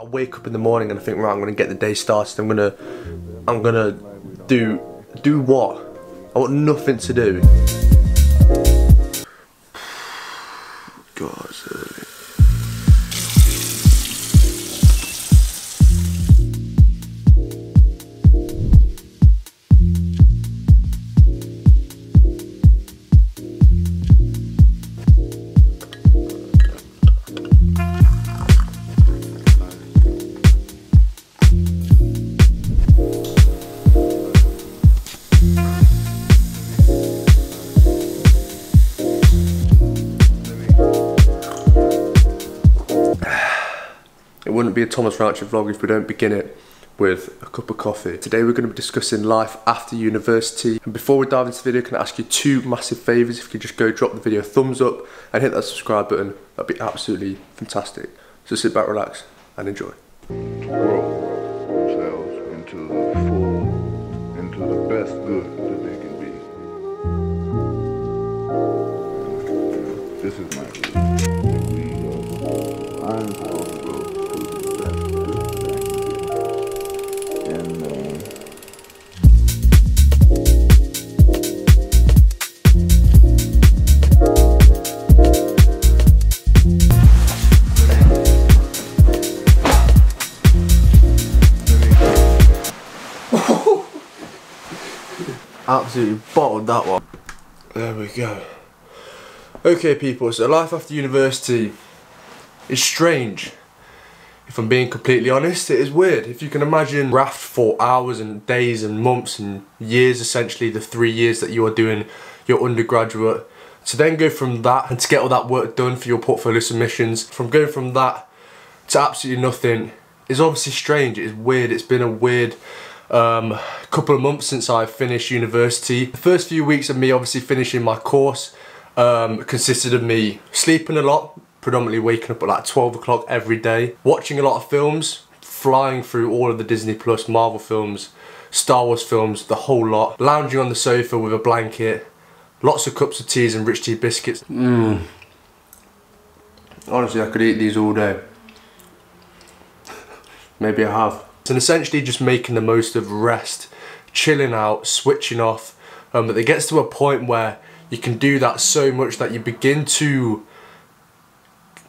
I wake up in the morning and I think, right, I'm gonna get the day started. I'm gonna do what? I want nothing to do. God, it's early. It wouldn't be a Thomas Rowntree vlog if we don't begin it with a cup of coffee. Today we're going to be discussing life after university. And before we dive into the video, can I ask you two massive favours? If you could just go drop the video a thumbs up and hit that subscribe button, that'd be absolutely fantastic. So sit back, relax and enjoy. Grow themselves into the best good that they can be. This is my belief. I'm supposed to grow to the best good that I can be. Absolutely bottled that one. There we go. Okay people, so life after university is strange. If I'm being completely honest, it is weird. If you can imagine raft for hours and days and months and years, essentially the 3 years that you are doing your undergraduate, to then go from that and to get all that work done for your portfolio submissions, from going from that to absolutely nothing is obviously strange. It is weird. It's been a weird couple of months since I finished university. The first few weeks of me obviously finishing my course consisted of me sleeping a lot, predominantly waking up at like 12 o'clock every day, watching a lot of films, flying through all of the Disney Plus, Marvel films, Star Wars films, the whole lot, lounging on the sofa with a blanket, lots of cups of teas and rich tea biscuits. Honestly, I could eat these all day. Maybe I have. And essentially just making the most of rest, chilling out, switching off. But it gets to a point where you can do that so much that you begin to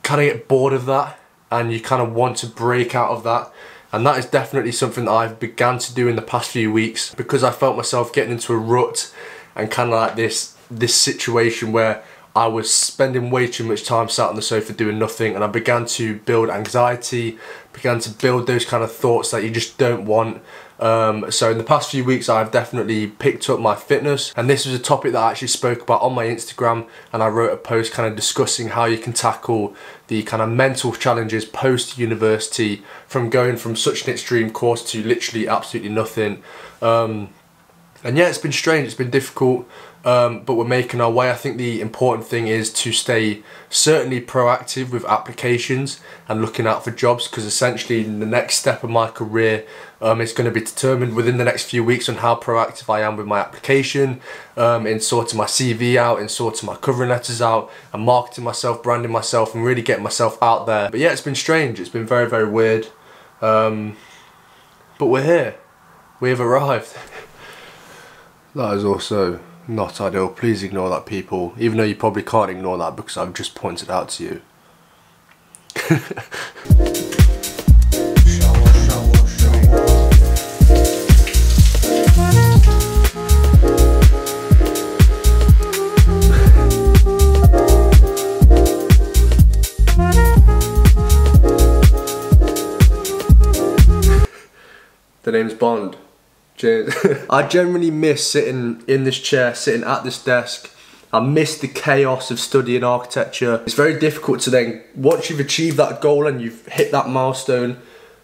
kind of get bored of that and you kind of want to break out of that. And that is definitely something that I've begun to do in the past few weeks, because I felt myself getting into a rut and kind of like this situation where I was spending way too much time sat on the sofa doing nothing, and I began to build anxiety, began to build those kind of thoughts that you just don't want. So in the past few weeks I've definitely picked up my fitness, and this was a topic that I actually spoke about on my Instagram, and I wrote a post kind of discussing how you can tackle the kind of mental challenges post university, from going from such an extreme course to literally absolutely nothing. And yeah, it's been strange, it's been difficult, but we're making our way. I think the important thing is to stay certainly proactive with applications and looking out for jobs, because essentially the next step of my career is going to be determined within the next few weeks on how proactive I am with my application, in sorting my CV out, in sorting my covering letters out, and marketing myself, branding myself, and really getting myself out there. But yeah, it's been strange, it's been very, very weird, but we're here, we have arrived. That is also not ideal. Please ignore that, people, even though you probably can't ignore that because I've just pointed out to you. The name's Bond. Cheers. I generally miss sitting in this chair, sitting at this desk. I miss the chaos of studying architecture. It's very difficult to then, once you've achieved that goal and you've hit that milestone,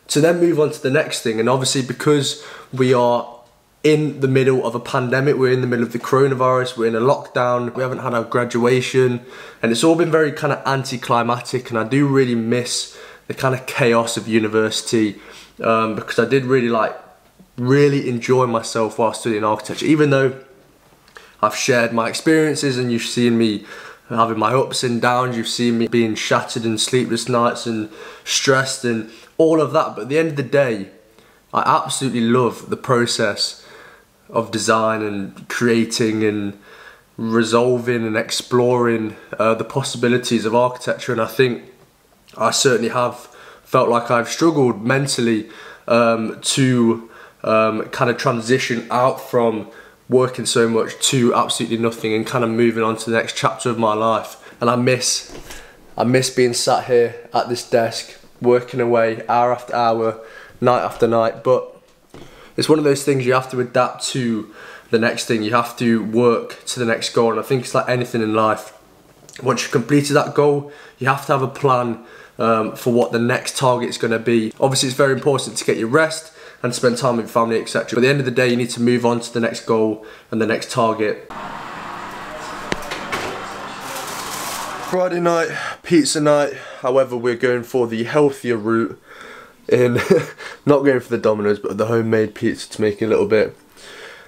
to then move on to the next thing. And obviously because we are in the middle of a pandemic, we're in the middle of the coronavirus, we're in a lockdown, we haven't had our graduation, and it's all been very kind of anticlimactic, and I do really miss the kind of chaos of university, because I did really enjoy myself while studying architecture. Even though I've shared my experiences and you've seen me having my ups and downs, you've seen me being shattered and sleepless nights and stressed and all of that. But at the end of the day, I absolutely love the process of design and creating and resolving and exploring the possibilities of architecture. And I think I certainly have felt like I've struggled mentally to kind of transition out from working so much to absolutely nothing and kind of moving on to the next chapter of my life. And I miss being sat here at this desk working away hour after hour, night after night. But it's one of those things, you have to adapt to the next thing. You have to work to the next goal. And I think it's like anything in life. Once you've completed that goal, you have to have a plan for what the next target is going to be. Obviously, it's very important to get your rest and spend time with your family, etc. But at the end of the day, you need to move on to the next goal and the next target. Friday night, pizza night. However, we're going for the healthier route in not going for the Domino's, but the homemade pizza to make it a little bit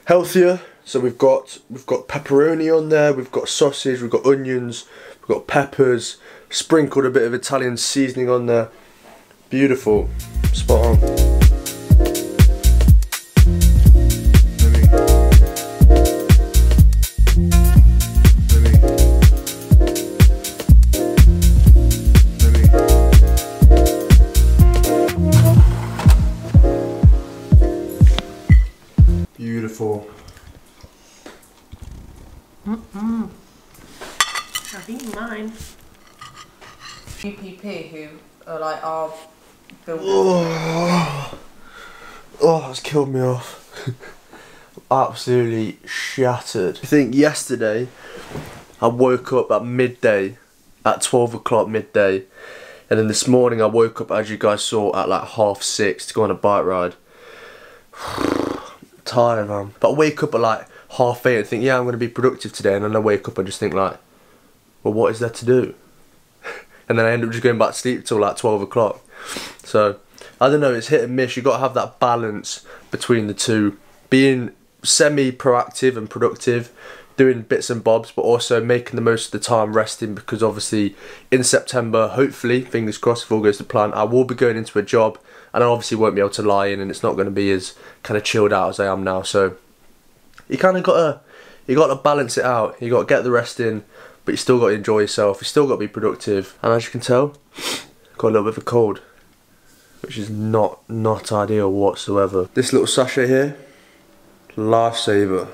healthier. So we've got pepperoni on there, we've got sausage, we've got onions, we've got peppers, sprinkled a bit of Italian seasoning on there. Beautiful, spot on. Beautiful. I've eaten mine. UPP, who are like our builders. Oh, that's killed me off. Absolutely shattered. I think yesterday I woke up at midday, at 12 o'clock midday, and then this morning I woke up, as you guys saw, at like 6:30 to go on a bike ride. Tired, man. But I wake up at like 8:30 and think, yeah, I'm going to be productive today, and then I wake up and just think like, well, what is there to do? And then I end up just going back to sleep till like 12 o'clock. So I don't know, it's hit and miss. You've got to have that balance between the two, being semi-proactive and productive, doing bits and bobs, but also making the most of the time resting, because obviously in September, hopefully, fingers crossed, if all goes to plan, I will be going into a job, and I obviously won't be able to lie in, and it's not going to be as kind of chilled out as I am now. So you kind of got to balance it out. You got to get the rest in, but you still got to enjoy yourself. You still got to be productive. And as you can tell, got a little bit of a cold, which is not ideal whatsoever. This little sachet here, lifesaver.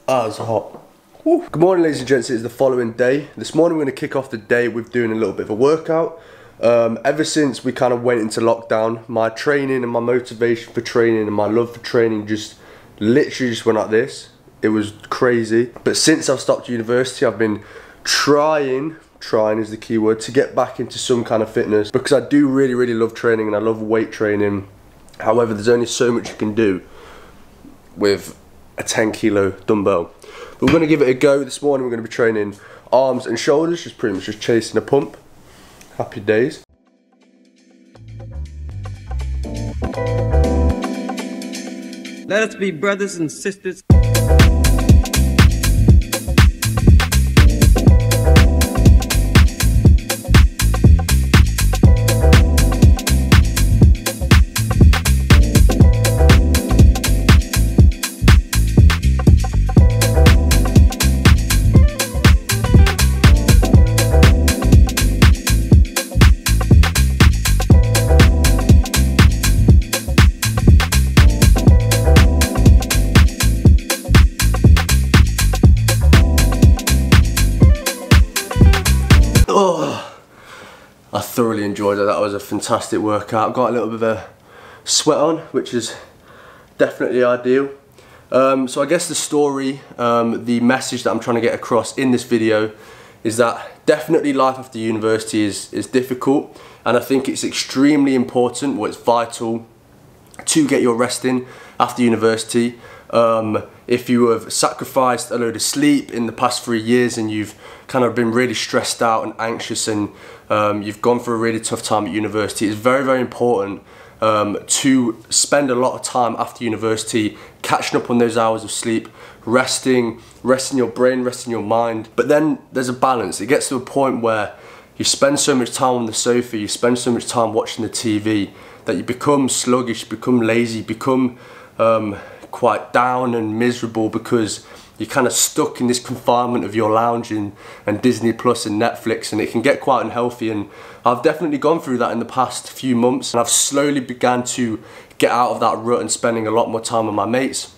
That's hot. Woo. Good morning, ladies and gents. It is the following day. This morning we're going to kick off the day with doing a little bit of a workout. Ever since we kind of went into lockdown, my training and my motivation for training and my love for training just literally just went like this. It was crazy. But since I've stopped university, I've been trying is the key word, to get back into some kind of fitness, because I do really love training and I love weight training. However, there's only so much you can do with a 10-kilo dumbbell. But we're going to give it a go. This morning we're going to be training arms and shoulders, just pretty much just chasing a pump. Happy days. Let us be brothers and sisters. Oh, I thoroughly enjoyed it. That was a fantastic workout. Got a little bit of a sweat on, which is definitely ideal. So I guess the story, the message that I'm trying to get across in this video is that definitely life after university is difficult, and I think it's extremely important, well, it's vital to get your rest in after university. If you have sacrificed a load of sleep in the past 3 years and you've kind of been really stressed out and anxious, and you've gone through a really tough time at university, it's very important to spend a lot of time after university catching up on those hours of sleep, resting your brain, resting your mind. But then there's a balance. It gets to a point where you spend so much time on the sofa, you spend so much time watching the TV that you become sluggish, become lazy, become quite down and miserable because you're kind of stuck in this confinement of your lounging and Disney Plus and Netflix, and it can get quite unhealthy. And I've definitely gone through that in the past few months, and I've slowly began to get out of that rut and spending a lot more time with my mates,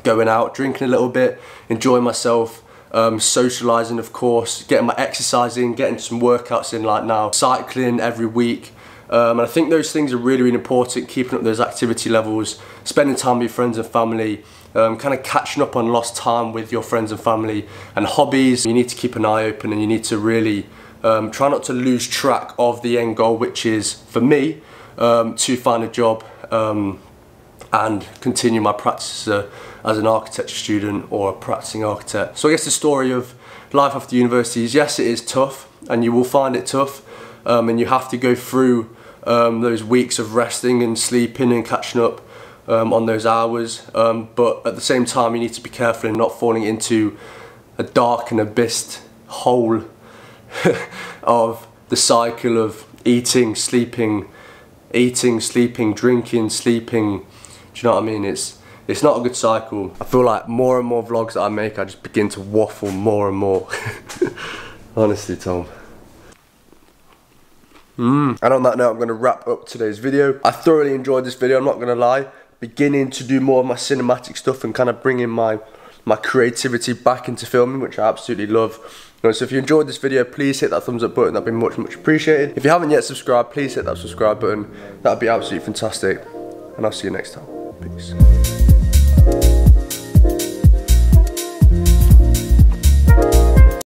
going out, drinking a little bit, enjoying myself, socialising of course, getting my exercise in, getting some workouts in like now, cycling every week. And I think those things are really, really important, keeping up those activity levels, spending time with your friends and family, kind of catching up on lost time with your friends and family, and hobbies. You need to keep an eye open, and you need to really try not to lose track of the end goal, which is, for me, to find a job and continue my practice as an architecture student or a practicing architect. So I guess the story of life after university is, yes, it is tough, and you will find it tough, and you have to go through those weeks of resting and sleeping and catching up on those hours, but at the same time you need to be careful in not falling into a dark and abyss hole of the cycle of eating, sleeping, drinking, sleeping. Do you know what I mean? It's not a good cycle. I feel like more and more vlogs that I make, I just begin to waffle more and more. Honestly, Tom. And on that note, I'm going to wrap up today's video. I thoroughly enjoyed this video, I'm not going to lie. Beginning to do more of my cinematic stuff and kind of bringing my creativity back into filming, which I absolutely love. So if you enjoyed this video, please hit that thumbs up button, that'd be much, much appreciated. If you haven't yet subscribed, please hit that subscribe button, that'd be absolutely fantastic. And I'll see you next time. Peace.